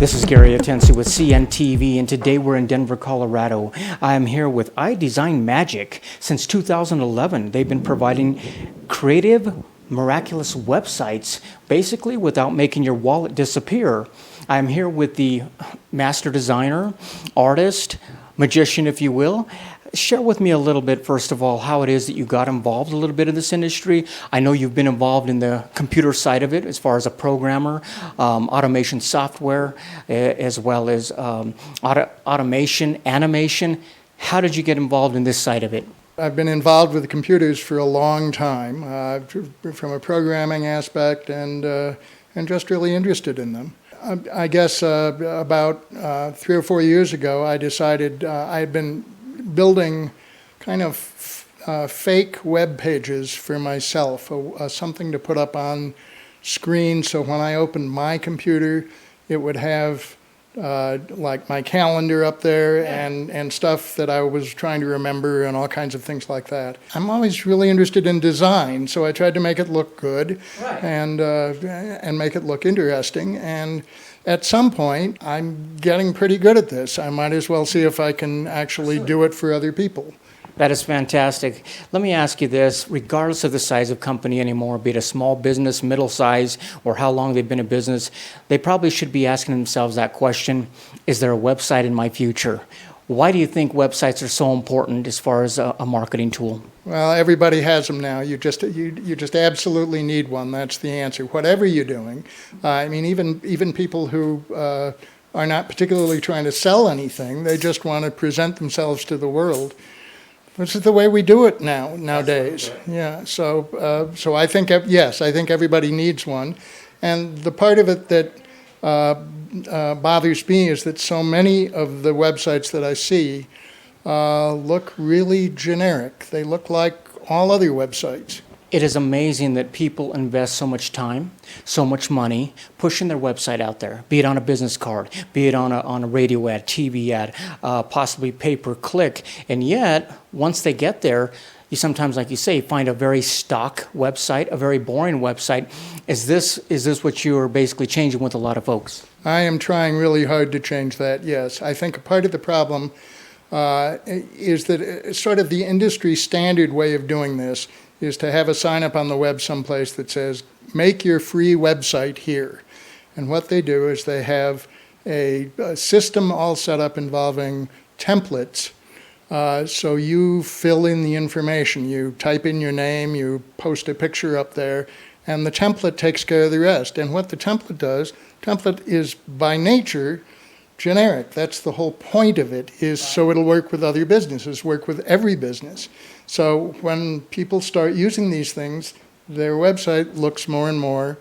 This is Gary Atanu with CNTV, and today we're in Denver, Colorado. I'm here with iDesignMagic. Since 2011, they've been providing creative, miraculous websites, basically without making your wallet disappear. I'm here with the master designer, artist, magician, if you will. Share with me a little bit, first of all, how it is that you got involved a little bit in this industry. I know you've been involved in the computer side of it as far as a programmer, automation software, as well as automation, animation. How did you get involved in this side of it? I've been involved with computers for a long time, from a programming aspect and just really interested in them. I guess about 3 or 4 years ago, I decided I had been building kind of fake web pages for myself, something to put up on screen so when I opened my computer, it would have like my calendar up there and stuff that I was trying to remember and all kinds of things like that. I'm always really interested in design, so I tried to make it look good and make it look interesting. And at some point, I'm getting pretty good at this. I might as well see if I can actually do it for other people. That is fantastic. Let me ask you this, regardless of the size of company anymore, be it a small business, middle size, or how long they've been in business, they probably should be asking themselves that question, is there a website in my future? Why do you think websites are so important as far as a marketing tool? Well, everybody has them now. You just absolutely need one. That's the answer. Whatever you're doing, I mean, even people who are not particularly trying to sell anything, they just want to present themselves to the world. This is the way we do it nowadays. Yeah. So I think yes, I think everybody needs one, and the part of it that bothers me is that so many of the websites that I see look really generic. They look like all other websites. It is amazing that people invest so much time, so much money, pushing their website out there, be it on a business card, be it on a radio ad, TV ad, possibly pay-per-click, and yet, once they get there, you sometimes, like you say, find a very stock website, a very boring website. Is this what you are basically changing with a lot of folks? I am trying really hard to change that, yes. I think a part of the problem is that sort of the industry standard way of doing this is to have a sign up on the web someplace that says, make your free website here. And what they do is they have a system all set up involving templates. So you fill in the information, you type in your name, you post a picture up there, and the template takes care of the rest. And what the template does, template is by nature generic. That's the whole point of it, is so it'll work with other businesses, work with every business. So when people start using these things, their website looks more and more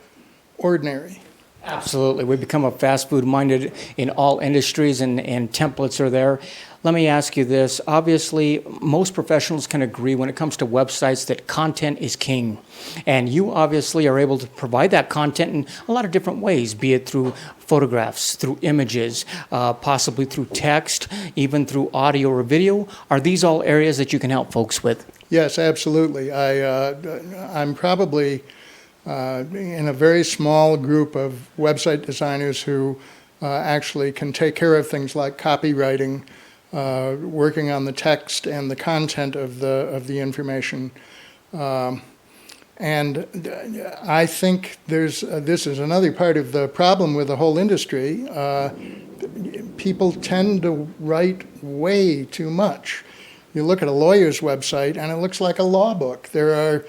ordinary. Absolutely. We become a fast food minded in all industries, and templates are there. Let me ask you this. Obviously, most professionals can agree when it comes to websites that content is king. And you obviously are able to provide that content in a lot of different ways, be it through photographs, through images, possibly through text, even through audio or video. Are these all areas that you can help folks with? Yes, absolutely. I'm probably in a very small group of website designers who actually can take care of things like copywriting, working on the text and the content of the information. And I think this is another part of the problem with the whole industry. People tend to write way too much. You look at a lawyer's website and it looks like a law book. There are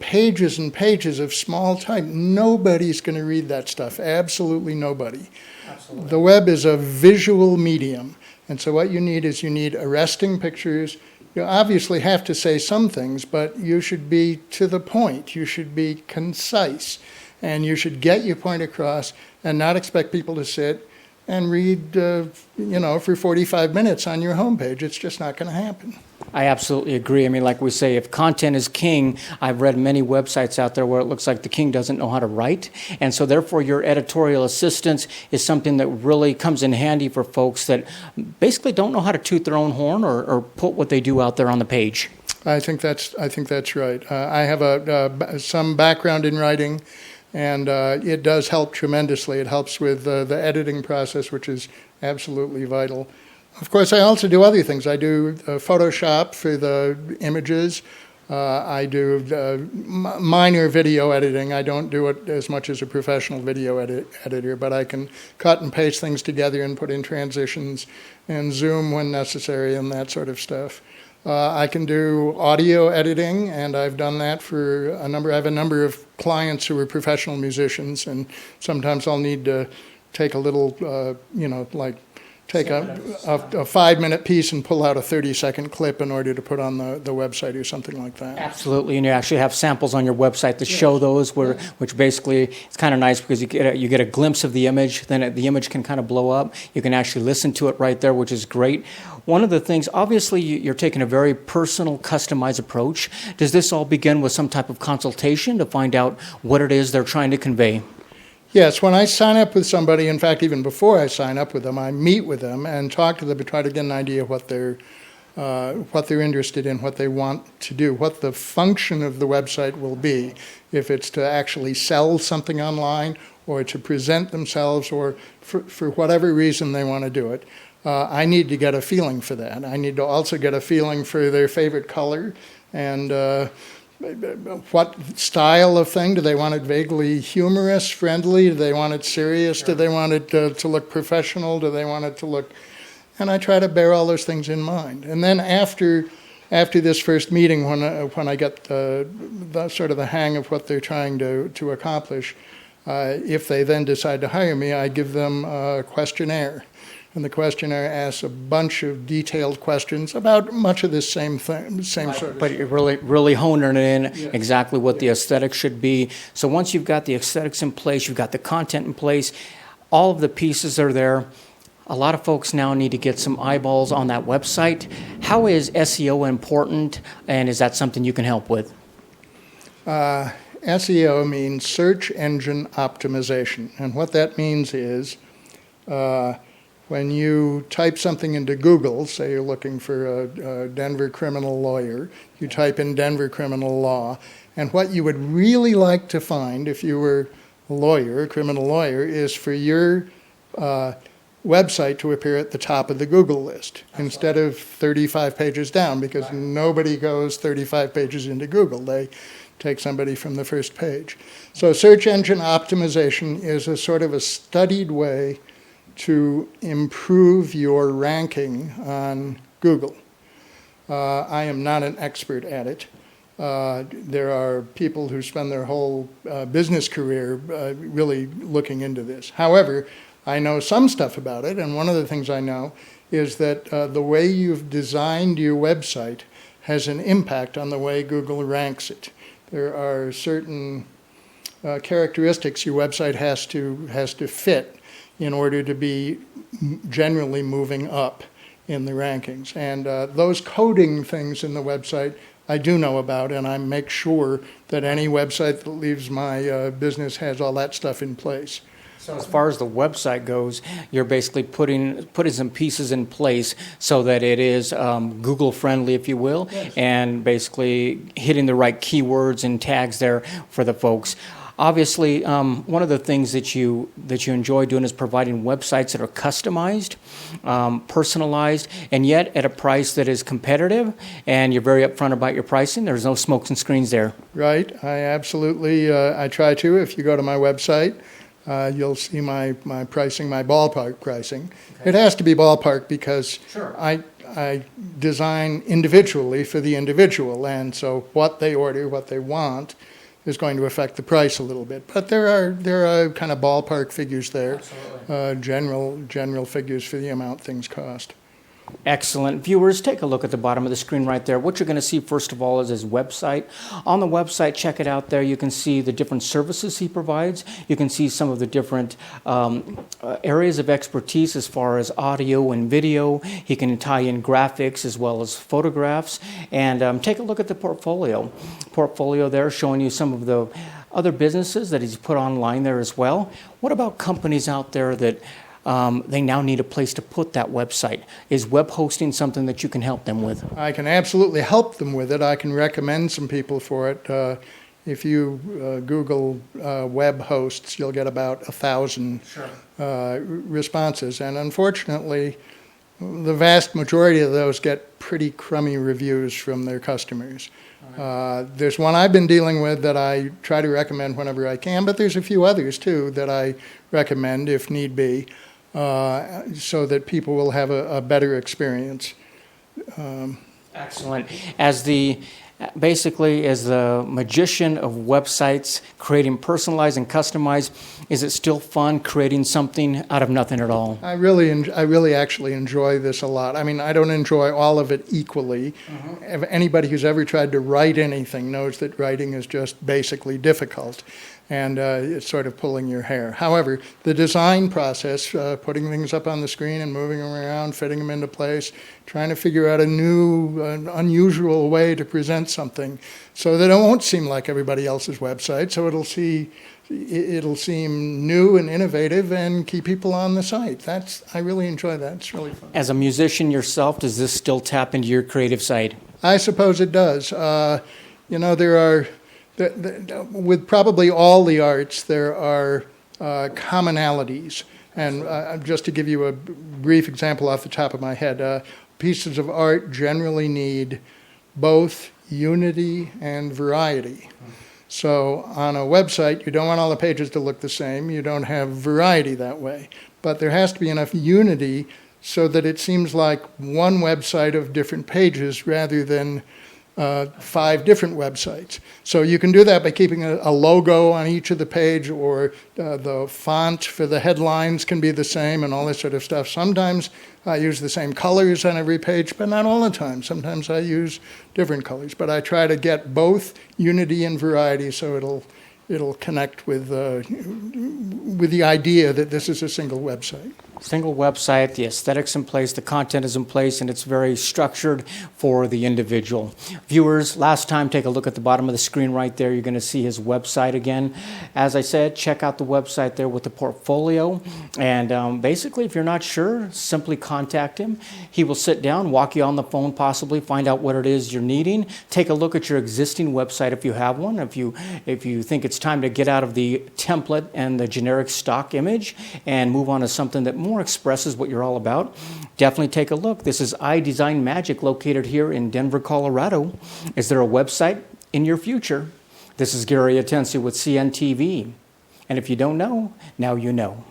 pages and pages of small type. Nobody's going to read that stuff. Absolutely nobody. Absolutely. The web is a visual medium. And so what you need arresting pictures. You obviously have to say some things, but you should be to the point. You should be concise. And you should get your point across and not expect people to sit and read, for 45 minutes on your homepage. It's just not going to happen. I absolutely agree. I mean, like we say, if content is king, I've read many websites out there where it looks like the king doesn't know how to write. And so therefore, your editorial assistance is something that really comes in handy for folks that basically don't know how to toot their own horn or put what they do out there on the page. I think that's right. I have some background in writing. And it does help tremendously. It helps with the editing process, which is absolutely vital. Of course, I also do other things. I do Photoshop for the images. I do minor video editing. I don't do it as much as a professional video editor, but I can cut and paste things together and put in transitions and zoom when necessary and that sort of stuff. I can do audio editing, and I've done that for I have a number of clients who are professional musicians, and sometimes I'll need to take a little, take a 5-minute piece and pull out a 30-second clip in order to put on the website or something like that. Absolutely, and you actually have samples on your website that show those, which basically it's kind of nice because you get a glimpse of the image, then the image can kind of blow up. You can actually listen to it right there, which is great. One of the things, obviously, you're taking a very personal, customized approach. Does this all begin with some type of consultation to find out what it is they're trying to convey? Yes, when I sign up with somebody, in fact, even before I sign up with them, I meet with them and talk to them and try to get an idea of what they're interested in, what they want to do, what the function of the website will be, if it's to actually sell something online or to present themselves or for whatever reason they want to do it. I need to get a feeling for that. I need to also get a feeling for their favorite color and what style of thing. Do they want it vaguely humorous, friendly? Do they want it serious? Sure. Do they want it to look professional? Do they want it to look... And I try to bear all those things in mind. And then after this first meeting, when I get the sort of the hang of what they're trying to accomplish, if they then decide to hire me, I give them a questionnaire. And the questionnaire asks a bunch of detailed questions about much of the same thing, sort of. But you're really honing it in exactly what the aesthetics should be. So once you've got the aesthetics in place, you've got the content in place, all of the pieces are there. A lot of folks now need to get some eyeballs on that website. How is SEO important, and is that something you can help with? SEO means search engine optimization. And what that means is when you type something into Google, say you're looking for a Denver criminal lawyer, you type in Denver criminal law, and what you would really like to find if you were a lawyer, a criminal lawyer, is for your website to appear at the top of the Google list instead of 35 pages down, because nobody goes 35 pages into Google. They take somebody from the first page. So search engine optimization is a sort of a studied way to improve your ranking on Google. I am not an expert at it. There are people who spend their whole business career really looking into this. However, I know some stuff about it, and one of the things I know is that the way you've designed your website has an impact on the way Google ranks it. There are certain characteristics your website has to fit in order to be generally moving up in the rankings. And those coding things in the website I do know about, and I make sure that any website that leaves my business has all that stuff in place. So as far as the website goes, you're basically putting some pieces in place so that it is Google friendly, if you will, yes, and basically hitting the right keywords and tags there for the folks. Obviously, one of the things that you enjoy doing is providing websites that are customized, personalized, and yet at a price that is competitive, and you're very upfront about your pricing. There's no smokes and screens there. Right. I absolutely, I try to. If you go to my website, you'll see my pricing, my ballpark pricing. Okay. It has to be ballpark because sure, I design individually for the individual, and so what they order, what they want, is going to affect the price a little bit. But there are kind of ballpark figures there, general figures for the amount things cost. Excellent. Viewers, take a look at the bottom of the screen right there. What you're going to see, first of all, is his website. On the website, check it out there. You can see the different services he provides. You can see some of the different areas of expertise as far as audio and video. He can tie in graphics as well as photographs. And take a look at the portfolio there, showing you some of the other businesses that he's put online there as well. What about companies out there that they now need a place to put that website? Is web hosting something that you can help them with? I can absolutely help them with it. I can recommend some people for it. if you Google web hosts, you'll get about 1,000 responses. And unfortunately, the vast majority of those get pretty crummy reviews from their customers. There's one I've been dealing with that I try to recommend whenever I can, but there's a few others too that I recommend if need be, so that people will have a better experience. Excellent. Basically, as the magician of websites, creating personalized and customized, is it still fun creating something out of nothing at all? I really actually enjoy this a lot. I mean, I don't enjoy all of it equally. Anybody who's ever tried to write anything knows that writing is just basically difficult, and it's sort of pulling your hair. However, the design process, putting things up on the screen and moving them around, fitting them into place, trying to figure out a new, unusual way to present something so that it won't seem like everybody else's website, so it'll seem new and innovative and keep people on the site. I really enjoy that. It's really fun. As a musician yourself, does this still tap into your creative side? I suppose it does. There are, with probably all the arts, there are commonalities. And just to give you a brief example off the top of my head, pieces of art generally need both unity and variety. So on a website, you don't want all the pages to look the same. You don't have variety that way. But there has to be enough unity so that it seems like one website of different pages rather than 5 different websites. So you can do that by keeping a logo on each of the page, or the font for the headlines can be the same and all this sort of stuff. Sometimes I use the same colors on every page, but not all the time. Sometimes I use different colors. But I try to get both unity and variety so it'll connect with the idea that this is a single website. Single website, the aesthetics in place, the content is in place, and it's very structured for the individual. Viewers, last time, take a look at the bottom of the screen right there. You're going to see his website again. As I said, check out the website there with the portfolio. And basically, if you're not sure, simply contact him. He will sit down, walk you on the phone possibly, find out what it is you're needing. Take a look at your existing website if you have one. If you think it's time to get out of the template and the generic stock image and move on to something that more expresses what you're all about, definitely take a look. This is iDesignMagic, located here in Denver, Colorado. Is there a website in your future? This is Gary Atensi with CNTV. And if you don't know, now you know.